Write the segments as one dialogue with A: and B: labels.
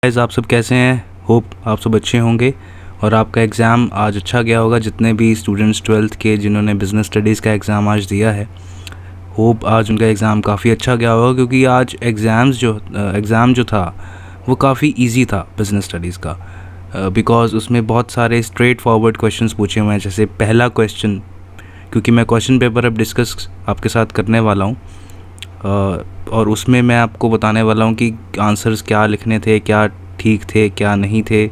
A: Guys, आप सब कैसे हैं? होप आप सब अच्छे होंगे और आपका एग्ज़ाम आज अच्छा गया होगा। जितने भी स्टूडेंट्स 12th के जिन्होंने बिज़नेस स्टडीज़ का एग्ज़ाम आज दिया है, होप आज उनका एग्ज़ाम काफ़ी अच्छा गया होगा, क्योंकि आज एग्ज़ाम जो था वो काफ़ी इजी था बिज़नेस स्टडीज़ का, बिकॉज़ उसमें बहुत सारे स्ट्रेट फॉरवर्ड क्वेश्चंस पूछे हुए हैं। जैसे पहला क्वेश्चन, क्योंकि मैं क्वेश्चन पेपर अब डिस्कस आपके साथ करने वाला हूँ और उसमें मैं आपको बताने वाला हूँ कि आंसर्स क्या लिखने थे, क्या ठीक थे, क्या नहीं थे।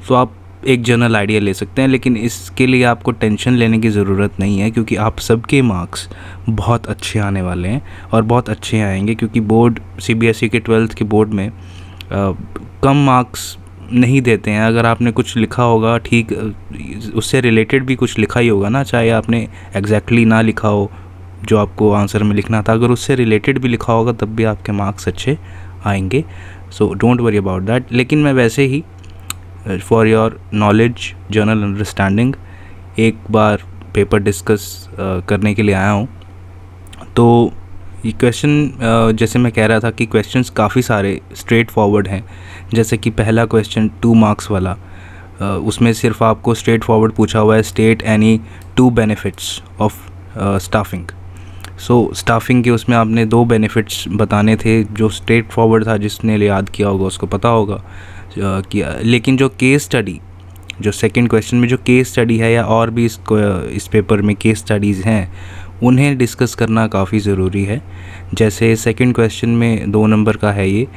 A: तो आप एक जनरल आइडिया ले सकते हैं, लेकिन इसके लिए आपको टेंशन लेने की ज़रूरत नहीं है, क्योंकि आप सबके मार्क्स बहुत अच्छे आने वाले हैं और बहुत अच्छे आएंगे। क्योंकि बोर्ड CBSE के 12th के बोर्ड में कम मार्क्स नहीं देते हैं। अगर आपने कुछ लिखा होगा, ठीक उससे रिलेटेड भी कुछ लिखा ही होगा ना, चाहे आपने एग्जैक्टली ना लिखा हो जो आपको आंसर में लिखना था, अगर उससे रिलेटेड भी लिखा होगा तब भी आपके मार्क्स अच्छे आएंगे। So don't worry about that. लेकिन मैं वैसे ही for your knowledge, general understanding, एक बार पेपर डिस्कस करने के लिए आया हूँ। तो ये क्वेश्चन, जैसे मैं कह रहा था कि क्वेश्चंस काफ़ी सारे स्ट्रेट फॉरवर्ड हैं। जैसे कि पहला क्वेश्चन 2 मार्क्स वाला, उसमें सिर्फ आपको स्ट्रेट फॉरवर्ड पूछा हुआ है, state any 2 benefits of staffing. So staffing के उसमें आपने 2 बेनिफिट्स बताने थे, जो स्ट्रेट फॉरवर्ड था। जिसने याद किया होगा उसको पता होगा कि, लेकिन जो केस स्टडी, जो सेकंड क्वेश्चन में जो केस स्टडी है, या और भी इस पेपर में केस स्टडीज़ हैं, उन्हें डिस्कस करना काफ़ी ज़रूरी है। जैसे सेकंड क्वेश्चन में 2 नंबर का है ये,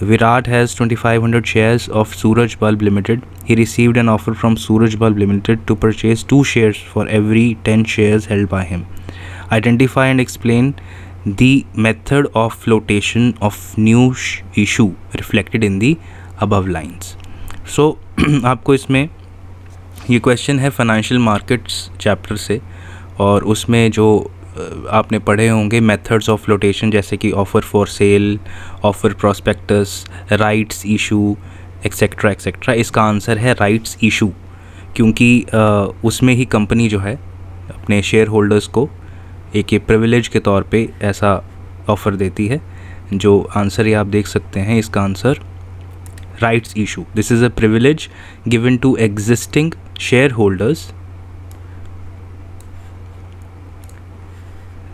A: Virat has 2500 shares of Suraj bulb limited. He received an offer from Suraj bulb limited to purchase 2 shares for every 10 shares held by him. Identify and explain the method of flotation of new issue reflected in the above lines. So आपको इसमें ये question है financial markets chapter से, और उसमें जो आपने पढ़े होंगे मेथड्स ऑफ फ्लोटेशन, जैसे कि offer for sale, offer prospectus, rights issue, etcetera etcetera. इसका आंसर है राइट्स इशू, क्योंकि उसमें ही कंपनी जो है अपने शेयर होल्डर्स को एक प्रिविलेज के तौर पे ऐसा ऑफ़र देती है। जो आंसर ये आप देख सकते हैं, इसका answer rights issue. This is a privilege given to existing share holders.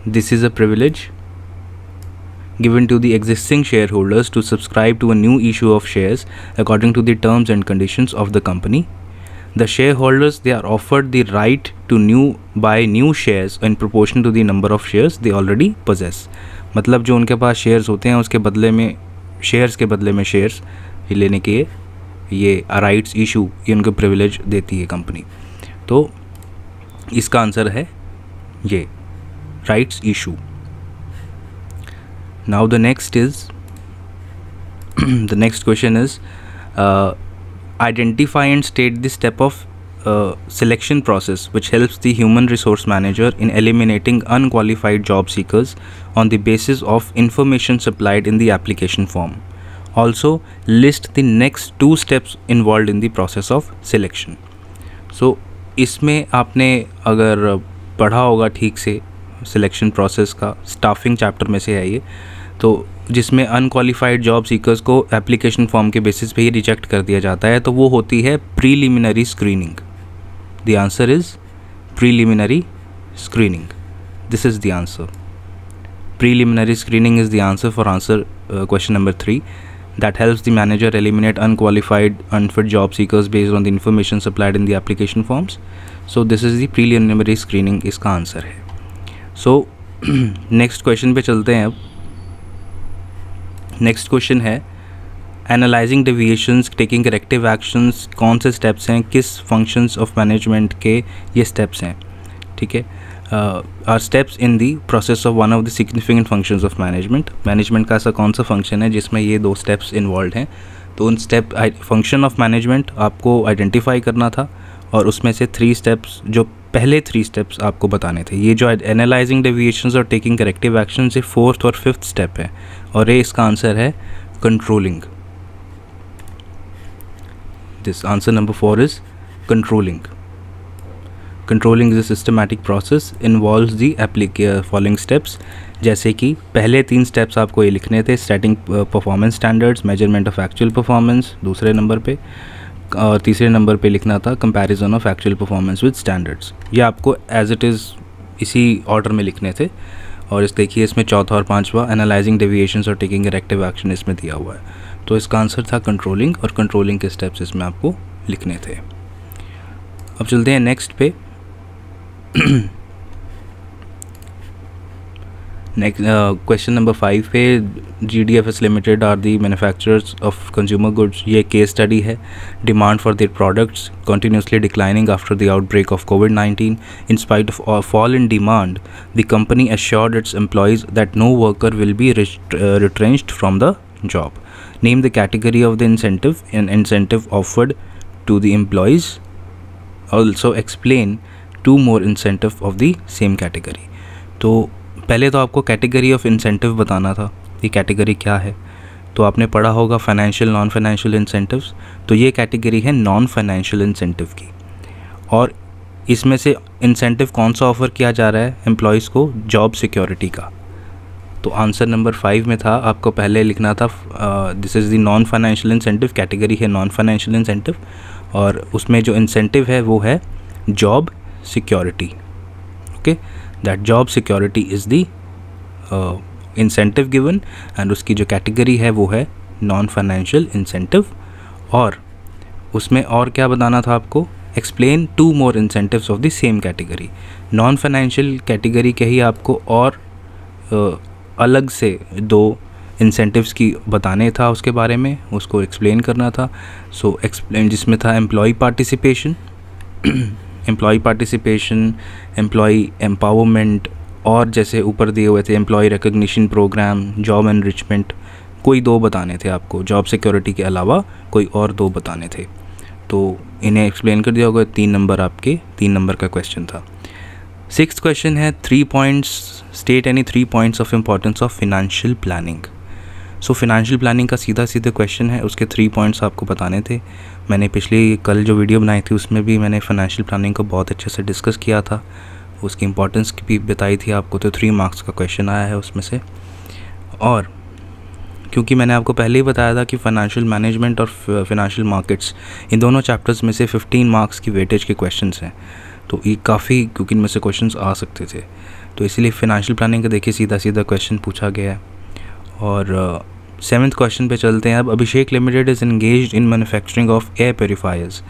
A: This is a privilege given to the existing shareholders to subscribe to a new issue of shares according to the terms and conditions of the company. The shareholders, they are offered the right to buy new shares in proportion to the number of shares they already possess. मतलब जो उनके पास shares होते हैं उसके बदले में, shares के बदले में शेयर्स लेने के ये राइट्स इशू, ये उनको प्रिविलेज देती है कंपनी। तो इसका आंसर है ये rights issue. Now the next question is identify and state the step of selection process which helps the human resource manager in eliminating unqualified job seekers on the basis of information supplied in the application form. Also list the next 2 steps involved in the process of selection. So इसमें आपने अगर पढ़ा होगा ठीक से selection process का, staffing chapter में से है ये, तो जिसमें अनक्वालिफाइड जॉब सीकर्स को एप्लीकेशन फॉर्म के बेसिस पे ही रिजेक्ट कर दिया जाता है, तो वो होती है preliminary screening. The answer is preliminary screening. This is the answer. Preliminary screening is the answer for answer question number 3, that helps the manager eliminate unqualified unfit job seekers based on the information supplied in the application forms. So this is the preliminary screening, इसका answer है। So next question पे चलते हैं। अब next question है analysing deviations, taking corrective actions. कौन से steps हैं, किस फंक्शंस ऑफ मैनेजमेंट के ये स्टेप्स हैं, ठीक है। Are steps in the process of one of the significant functions of management. Management का ऐसा कौन सा फंक्शन है जिसमें ये 2 स्टेप्स इन्वॉल्व हैं। तो उन फंक्शन ऑफ मैनेजमेंट आपको आइडेंटिफाई करना था, और उसमें से 3 स्टेप्स, जो पहले 3 स्टेप्स आपको बताने थे। ये जो एनालाइजिंग डेविएशंस और टेकिंग करेक्टिव एक्शन से 4th और 5th स्टेप है, और ये इसका आंसर है controlling. This answer number 4 is controlling. Controlling is a systematic process, involves the following steps: जैसे कि पहले 3 स्टेप्स आपको ये लिखने थे, setting performance standards, measurement of actual performance दूसरे नंबर पे, और तीसरे नंबर पे लिखना था comparison of actual performance with standards. ये आपको एज इट इज़ इसी ऑर्डर में लिखने थे। और इस देखिए इसमें चौथा और पांचवा एनालाइजिंग डेविएशंस और टेकिंग करेक्टिव एक्शन इसमें दिया हुआ है। तो इसका आंसर था कंट्रोलिंग, और कंट्रोलिंग के स्टेप्स इसमें आपको लिखने थे। अब चलते हैं नेक्स्ट पे। नेक्स्ट क्वेश्चन नंबर 5 पे, GDFS limited are the manufacturers of consumer goods. ये केस स्टडी है। Demand for their products continuously declining after the outbreak of COVID-19। In spite of fall in demand, the company assured its employees that no worker will be retrenched from the job. Name the category of the incentive offered to the employees. Also explain 2 more incentive of the same category. तो पहले तो आपको category of incentive बताना था, ये category क्या है। तो आपने पढ़ा होगा फाइनेंशियल नॉन फाइनेंशियल इंसेंटिव्स। तो ये कैटेगरी है नॉन फाइनेंशियल इंसेंटिव की, और इसमें से इंसेंटिव कौन सा ऑफ़र किया जा रहा है एम्प्लॉयज़ को? जॉब सिक्योरिटी का। तो आंसर नंबर 5 में था, आपको पहले लिखना था this is the non financial incentive, category है नॉन फाइनेंशियल इंसेंटिव, और उसमें जो इंसेंटिव है वो है job security. Okay, that job security is the incentive given, and उसकी जो कैटेगरी है वो है नॉन फाइनेंशियल इंसेंटिव। और उसमें और क्या बताना था आपको? Explain 2 more incentives of the same category. Non financial category के ही आपको और अलग से 2 इंसेंटिव्स की बताने था, उसके बारे में उसको एक्सप्लेन करना था। सो एक्सप्लेन, जिसमें था एम्प्लॉय पार्टिसिपेशन, एम्प्लॉय एम्पावरमेंट, और जैसे ऊपर दिए हुए थे employ recognition program, job enrichment. कोई 2 बताने थे आपको, जॉब सिक्योरिटी के अलावा कोई और 2 बताने थे। तो इन्हें एक्सप्लेन कर दिया होगा। 3 नंबर आपके 3 नंबर का क्वेश्चन था। 6th क्वेश्चन है 3 points, state any 3 points of importance of financial planning. So financial planning का सीधा क्वेश्चन है, उसके 3 पॉइंट्स आपको बताने थे। मैंने कल जो वीडियो बनाई थी उसमें भी मैंने फिनेंशियल प्लानिंग को बहुत अच्छे से डिस्कस किया था, उसकी इंपॉर्टेंस भी बताई थी आपको। तो 3 मार्क्स का क्वेश्चन आया है उसमें से। और क्योंकि मैंने आपको पहले ही बताया था कि फाइनेंशियल मैनेजमेंट और फिनेंशियल मार्केट्स, इन दोनों चैप्टर्स में से 15 मार्क्स की वेटेज के क्वेश्चंस हैं। तो ये काफ़ी, क्योंकि इनमें से क्वेश्चंस आ सकते थे, तो इसीलिए फिनेंशियल प्लानिंग का देखिए सीधा क्वेश्चन पूछा गया है। और 7th क्वेश्चन पे चलते हैं अब। Abhishek limited is engaged in manufacturing of air purifiers.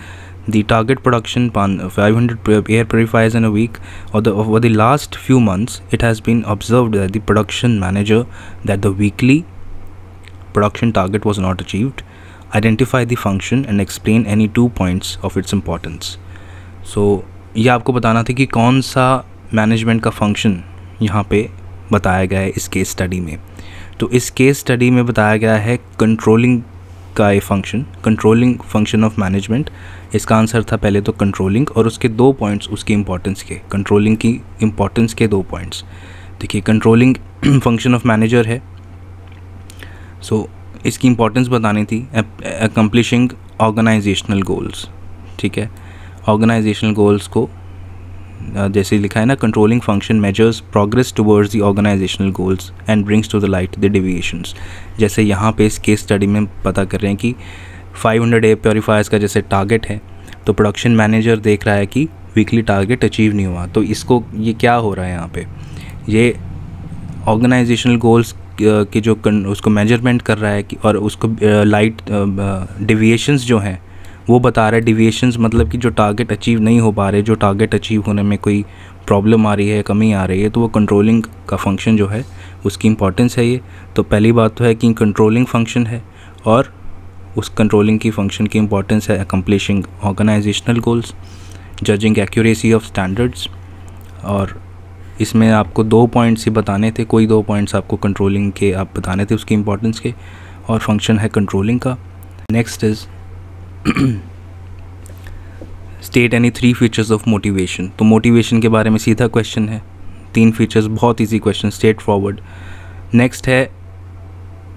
A: The target production 500 air purifiers in a week. Over the last few months, it has been observed that the production manager that the weekly production target was not achieved. Identify the function and explain any 2 points of its importance. So ये आपको बताना था कि कौन सा management का function यहाँ पे बताया गया है इस केस स्टडी में। तो इस केस स्टडी में बताया गया है कंट्रोलिंग का ये function, controlling function of management. इसका आंसर था पहले तो कंट्रोलिंग, और उसके 2 पॉइंट्स उसकी इंपॉर्टेंस के, कंट्रोलिंग की इंपॉर्टेंस के 2 पॉइंट्स। देखिए कंट्रोलिंग फंक्शन ऑफ मैनेजर है, सो इसकी इंपॉर्टेंस बतानी थी। अकम्प्लिशिंग ऑर्गेनाइजेशनल गोल्स, ठीक है। ऑर्गेनाइजेशनल गोल्स को जैसे लिखा है ना, controlling function measures progress towards the organisational goals and brings to the light the deviations. जैसे यहाँ पे इस केस स्टडी में पता कर रहे हैं कि 500 एयर प्योरीफायर्स का जैसे टारगेट है, तो प्रोडक्शन मैनेजर देख रहा है कि वीकली टारगेट अचीव नहीं हुआ। तो इसको ये क्या हो रहा है यहाँ पे, ये ऑर्गेनाइजेशनल गोल्स की जो उसको मेजरमेंट कर रहा है कि, और उसको लाइट डेविएशंस जो हैं वो बता रहा है। डेविएशंस मतलब कि जो टारगेट अचीव नहीं हो पा रहे, जो टारगेट अचीव होने में कोई प्रॉब्लम आ रही है, कमी आ रही है, तो वो कंट्रोलिंग का फंक्शन जो है उसकी इंपॉर्टेंस है ये। तो पहली बात तो है कि कंट्रोलिंग फंक्शन है, और उस कंट्रोलिंग की फंक्शन की इंपॉर्टेंस है accomplishing organisational goals, judging accuracy of standards. और इसमें आपको 2 पॉइंट्स ही बताने थे, कोई 2 पॉइंट्स आपको कंट्रोलिंग के आप बताने थे उसकी इंपॉर्टेंस के, और फंक्शन है कंट्रोलिंग का। Next is state any 3 features of motivation. तो मोटिवेशन के बारे में सीधा क्वेश्चन है, 3 फीचर्स, बहुत easy question, straightforward. Next है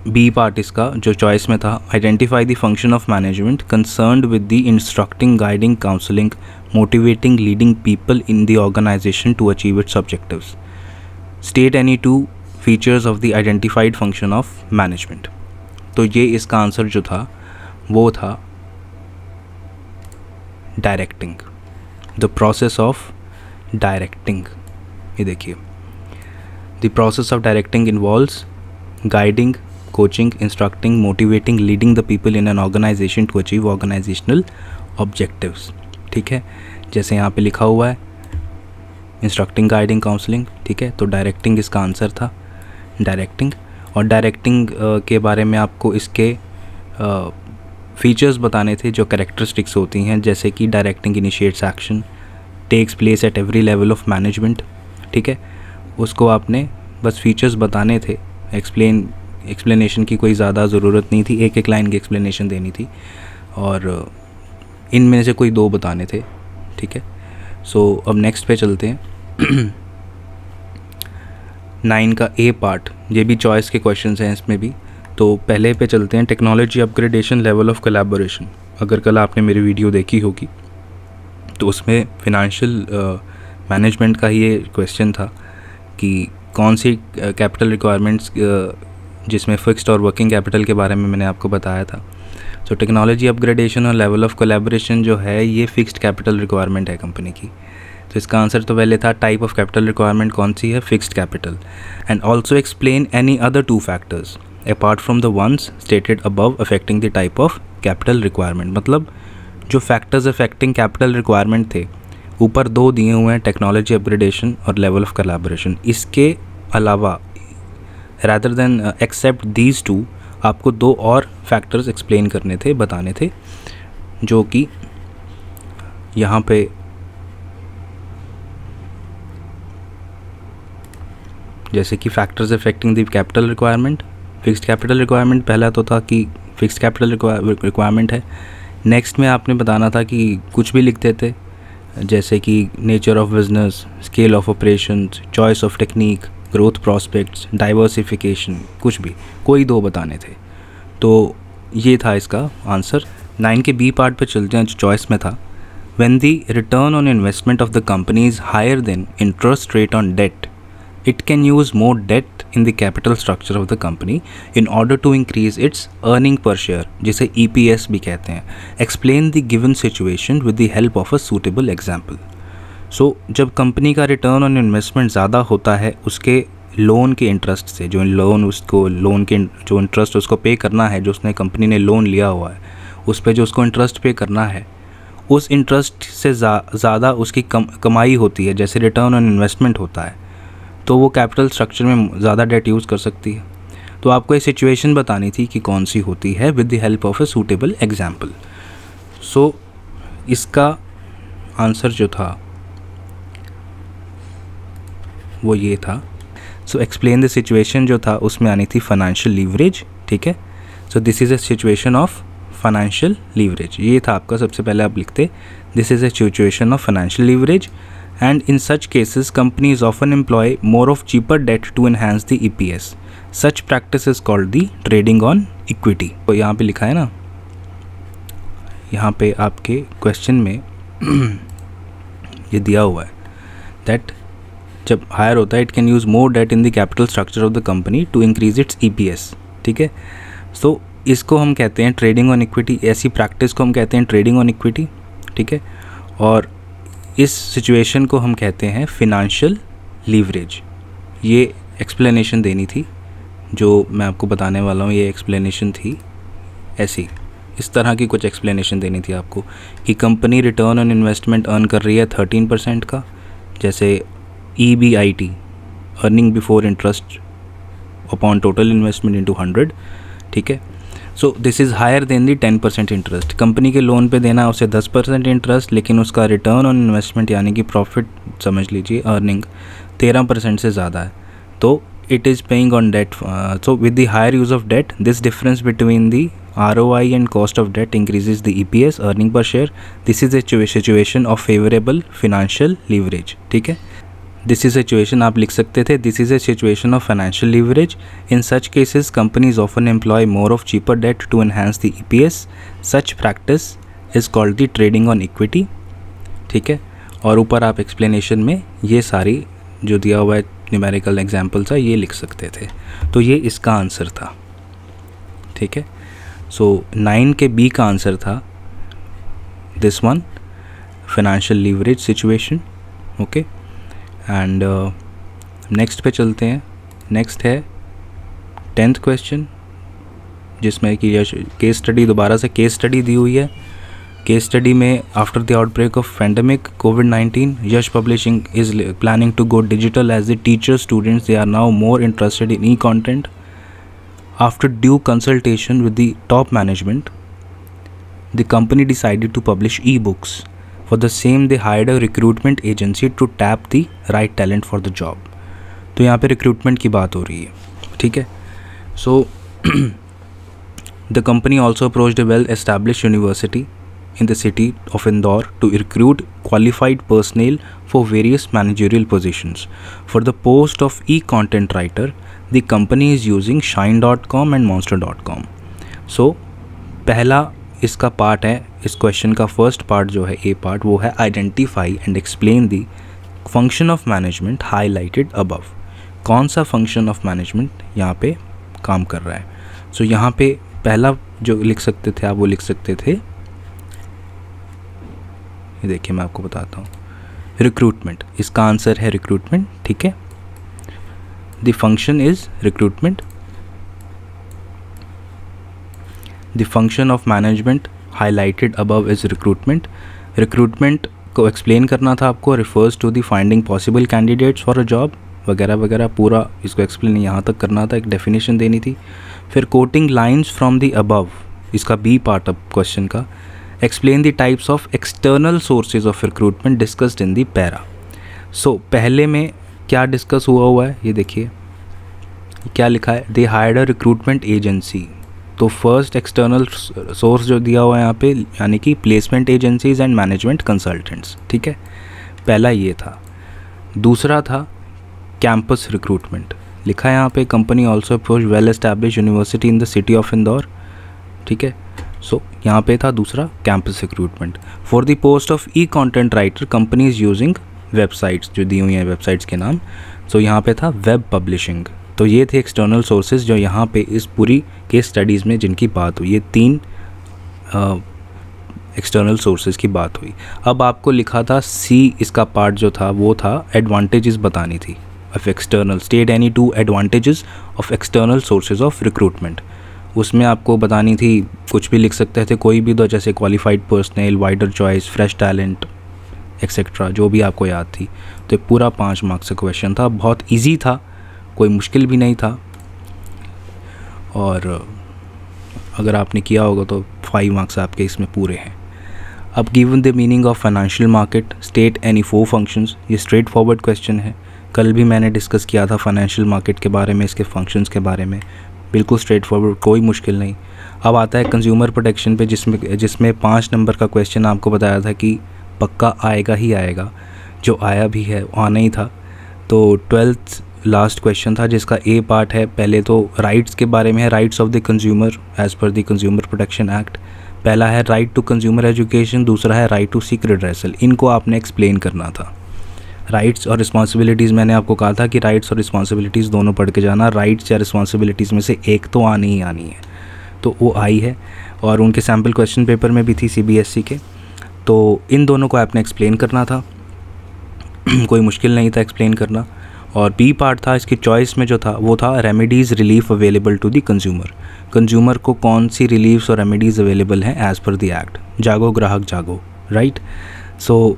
A: बी पार्ट इसका जो चॉइस में था, identify the function of management concerned with the instructing, guiding, counselling, motivating, leading people in the organisation to achieve its objectives. State any 2 features of the identified function of management. तो ये इसका answer जो था वो था directing, the process of directing. ये देखिए, the process of directing involves guiding, coaching, instructing, motivating, leading the people in an organisation to achieve organisational objectives. ठीक है, जैसे यहाँ पे लिखा हुआ है इंस्ट्रक्टिंग, गाइडिंग, काउंसलिंग। ठीक है, तो डायरेक्टिंग इसका आंसर था, डायरेक्टिंग। और डायरेक्टिंग के बारे में आपको इसके फीचर्स बताने थे जो कैरेक्टरिस्टिक्स होती हैं, जैसे कि directing initiates action, takes place at every level of management. ठीक है, उसको आपने बस फीचर्स बताने थे, एक्सप्लेनेशन की कोई ज़्यादा ज़रूरत नहीं थी, एक एक लाइन की एक्सप्लेनेशन देनी थी, और इनमें से कोई 2 बताने थे। ठीक है, सो अब नेक्स्ट पे चलते हैं। 9 का ए पार्ट, ये भी चॉइस के क्वेश्चंस हैं इसमें भी। तो पहले पे चलते हैं, technology upgradation, level of collaboration. अगर कल आपने मेरी वीडियो देखी होगी तो उसमें फिनेंशियल मैनेजमेंट का ये क्वेश्चन था कि कौन सी कैपिटल रिक्वायरमेंट्स, जिसमें फ़िक्स्ड और वर्किंग कैपिटल के बारे में मैंने आपको बताया था। सो टेक्नोलॉजी अपग्रेडेशन और लेवल ऑफ कोलैबोरेशन जो है ये फ़िक्स्ड कैपिटल रिक्वायरमेंट है कंपनी की। तो इसका आंसर तो पहले था टाइप ऑफ कैपिटल रिक्वायरमेंट कौन सी है, fixed capital. And also explain any other 2 factors apart from the ones stated above affecting the type of capital requirement. मतलब जो फैक्टर्स अफेक्टिंग कैपिटल रिक्वायरमेंट थे, ऊपर 2 दिए हुए हैं, टेक्नोलॉजी अपग्रेडेशन और लेवल ऑफ कोलैबोरेशन। इसके अलावा रादर देन एक्सेप्ट दीज 2 आपको 2 और फैक्टर्स एक्सप्लेन करने थे, बताने थे, जो कि यहाँ पे जैसे कि factors affecting the capital requirement, fixed capital requirement. पहला तो था कि फिक्स्ड कैपिटल रिक्वायरमेंट है। नेक्स्ट में आपने बताना था कि कुछ भी लिखते थे, जैसे कि nature of business, scale of operations, choice of technique, growth prospects, diversification, कुछ भी, कोई 2 बताने थे। तो ये था इसका आंसर। 9 के बी पार्ट पे चलते हैं जो चॉइस में था। When the return on investment of the company is higher than interest rate on debt, it can use more debt in the capital structure of the company in order to increase its earning per share, जिसे EPS भी कहते हैं। Explain the given situation with the help of a suitable example. So जब company का return on investment ज़्यादा होता है उसके लोन के इंटरेस्ट से, जो लोन के जो इंटरेस्ट उसको पे करना है, जो उसने कंपनी ने लोन लिया हुआ है उस पर जो उसको इंटरेस्ट पे करना है, उस इंटरेस्ट से ज़्यादा उसकी कमाई होती है, जैसे रिटर्न ऑन इन्वेस्टमेंट होता है, तो वो कैपिटल स्ट्रक्चर में ज़्यादा डेट यूज़ कर सकती है। तो आपको ये सिचुएशन बतानी थी कि कौन सी होती है with the help of a suitable example. So इसका आंसर जो था वो ये था। सो एक्सप्लेन द सिचुएशन जो था उसमें आनी थी फाइनेंशियल लीवरेज। ठीक है, so this is a situation of financial leverage. ये था आपका, सबसे पहले आप लिखते this is a situation of financial leverage, and in such cases companies often employ more of cheaper debt to enhance the EPS. Such practice is called the trading on equity. तो यहाँ पे लिखा है ना, यहाँ पे आपके क्वेश्चन में ये दिया हुआ है that जब हायर होता है it can use more debt in the capital structure of the company to increase its EPS. ठीक है, so इसको हम कहते हैं ट्रेडिंग ऑन इक्विटी, ऐसी प्रैक्टिस को हम कहते हैं ट्रेडिंग ऑन इक्विटी। ठीक है, और इस सिचुएशन को हम कहते हैं फिनेंशियल लीवरेज। ये एक्सप्लेनेशन देनी थी जो मैं आपको बताने वाला हूँ, ये एक्सप्लेनेशन थी ऐसी, इस तरह की कुछ एक्सप्लेनेशन देनी थी आपको कि company return on investment earn कर रही है 13% का, जैसे EBIT, earning before interest upon total investment into 100। ठीक है, so this is higher than the 10% interest. Company के लोन पे देना है उसे 10% इंटरेस्ट, लेकिन उसका रिटर्न ऑन इन्वेस्टमेंट यानी कि प्रॉफिट समझ लीजिए, अर्निंग 13% से ज़्यादा है, तो it is paying on debt. So with the higher use of debt, this difference between the ROI and cost of debt increases the EPS, earning per share. This is a situation of favourable financial leverage. ठीक है, this is situation आप लिख सकते थे, this is a situation of financial leverage. In such cases companies often employ more of cheaper debt to enhance the EPS। Such practice is called the trading on equity. ठीक है, और ऊपर आप explanation में ये सारी जो दिया हुआ है न्यूमेरिकल एग्जाम्पल था, ये लिख सकते थे। तो ये इसका आंसर था, ठीक है। सो 9 के बी का आंसर था this one, financial leverage situation, okay. And next पे चलते हैं। नेक्स्ट है 10th क्वेश्चन, जिसमें कि केस स्टडी, दोबारा से केस स्टडी दी हुई है। केस स्टडी में after the outbreak of pandemic कोविड-19, Yash publishing is planning to go digital as the teacher students they are now more interested in e content. After due consultation with the top management, the company decided to publish e-books. For the same, they hired a recruitment agency to tap the right talent for the job. तो यहाँ पे recruitment की बात हो रही है, ठीक है। So the company also approached a well-established university in the city of Indore to recruit qualified personnel for various managerial positions. For the post of e-content writer, the company is using Shine.com and Monster.com. So पहला इसका part है, इस question का first part जो है, ए part, वो है identify and explain the function of management highlighted above. कौन सा फंक्शन ऑफ मैनेजमेंट यहाँ पे काम कर रहा है। सो यहाँ पे पहला जो लिख सकते थे आप, वो लिख सकते थे, ये देखिए मैं आपको बताता हूँ, रिक्रूटमेंट। इसका आंसर है रिक्रूटमेंट, ठीक है। The function is recruitment. The function of management highlighted above is recruitment. Recruitment को explain करना था आपको, refers to the finding possible candidates for a job वगैरह वगैरह, पूरा इसको explain यहाँ तक करना था, एक definition देनी थी। फिर quoting lines from the above, इसका B part अब question का, explain the types of external sources of recruitment discussed in the para. So पहले में क्या डिस्कस हुआ है, ये देखिए क्या लिखा है, they hired a recruitment agency। तो फर्स्ट एक्सटर्नल सोर्स जो दिया हुआ है यहाँ पे, यानी कि placement agencies and management consultants, ठीक है। पहला ये था। दूसरा था कैंपस रिक्रूटमेंट, लिखा है यहाँ पे, company also approach well establish university in the city of Indore, ठीक है। सो यहाँ पे था दूसरा campus recruitment. For the post of E content writer, company is using websites जो दी हुई हैं, वेबसाइट्स के नाम। सो यहाँ पे था वेब पब्लिशिंग। तो ये थे एक्सटर्नल सोर्सेज जो यहाँ पे इस पूरी केस स्टडीज़ में जिनकी बात हुई, ये 3 एक्सटर्नल सोर्सेज की बात हुई। अब आपको लिखा था सी, इसका पार्ट जो था वो था एडवांटेजेस बतानी थी of external, state any 2 advantages of external sources of recruitment. उसमें आपको बतानी थी, कुछ भी लिख सकते थे, कोई भी दो, जैसे qualified personal, wider choice, fresh talent etcetera, जो भी आपको याद थी। तो पूरा 5 मार्क्स का क्वेश्चन था, बहुत ईजी था, कोई मुश्किल भी नहीं था, और अगर आपने किया होगा तो 5 मार्क्स आपके इसमें पूरे हैं। अब given the meaning of financial market, state any 4 functions, ये स्ट्रेट फॉरवर्ड क्वेश्चन है। कल भी मैंने डिस्कस किया था फाइनेंशियल मार्केट के बारे में, इसके फंक्शंस के बारे में, बिल्कुल स्ट्रेट फॉरवर्ड, कोई मुश्किल नहीं। अब आता है कंज्यूमर प्रोटेक्शन पे, जिसमें 5 नंबर का क्वेश्चन आपको बताया था कि पक्का आएगा ही आएगा, जो आया भी है, आना ही था। तो 12th लास्ट क्वेश्चन था, जिसका ए पार्ट है। पहले तो राइट्स के बारे में है, rights of the consumer as per the consumer protection act. पहला है राइट टू कंज्यूमर एजुकेशन, दूसरा है राइट टू सीक रिड्रेसल। इनको आपने एक्सप्लेन करना था। राइट्स और रिस्पॉन्सिबिलिटीज़, मैंने आपको कहा था कि राइट्स और रिस्पॉन्सिबिलिटीज़ दोनों पढ़ के जाना, राइट्स या रिस्पॉन्सिबिलिटीज़ में से एक तो आनी ही आनी है, तो वो आई है। और उनके सैम्पल क्वेश्चन पेपर में भी थी CBSE के, तो इन दोनों को आपने एक्सप्लेन करना था, कोई मुश्किल नहीं था एक्सप्लेन करना। और बी पार्ट था इसकी चॉइस में जो था, वो था remedies relief available to the consumer. Consumer को कौन सी रिलीफ्स और रेमेडीज़ अवेलेबल हैं एज़ पर द एक्ट, जागो ग्राहक जागो, राइट। सो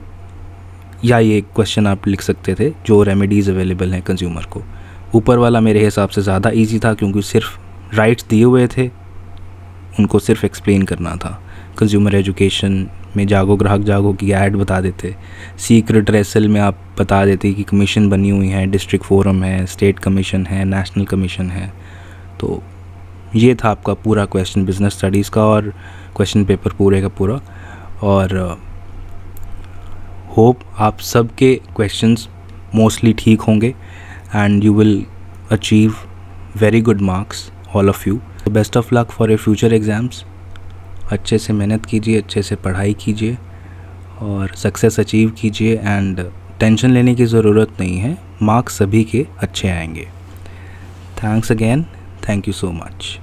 A: या ये क्वेश्चन आप लिख सकते थे, जो रेमेडीज़ अवेलेबल हैं कंज्यूमर को। ऊपर वाला मेरे हिसाब से ज़्यादा ईजी था, क्योंकि सिर्फ राइट्स दिए हुए थे, उनको सिर्फ एक्सप्लेन करना था। कंज्यूमर एजुकेशन में जागो ग्राहक जागो की ऐड बता देते, सीक रिड्रेसल में आप बता देते कि कमीशन बनी हुई है, डिस्ट्रिक्ट फोरम है, स्टेट कमीशन है, नेशनल कमीशन है। तो ये था आपका पूरा क्वेश्चन बिजनेस स्टडीज़ का, और क्वेश्चन पेपर पूरे का पूरा। और होप आप सब के क्वेश्चंस मोस्टली ठीक होंगे and you will achieve very good marks all of you. Best of luck for your future exams. अच्छे से मेहनत कीजिए, अच्छे से पढ़ाई कीजिए और सक्सेस अचीव कीजिए, एंड टेंशन लेने की ज़रूरत नहीं है, मार्क्स सभी के अच्छे आएंगे। Thanks again, thank you so much.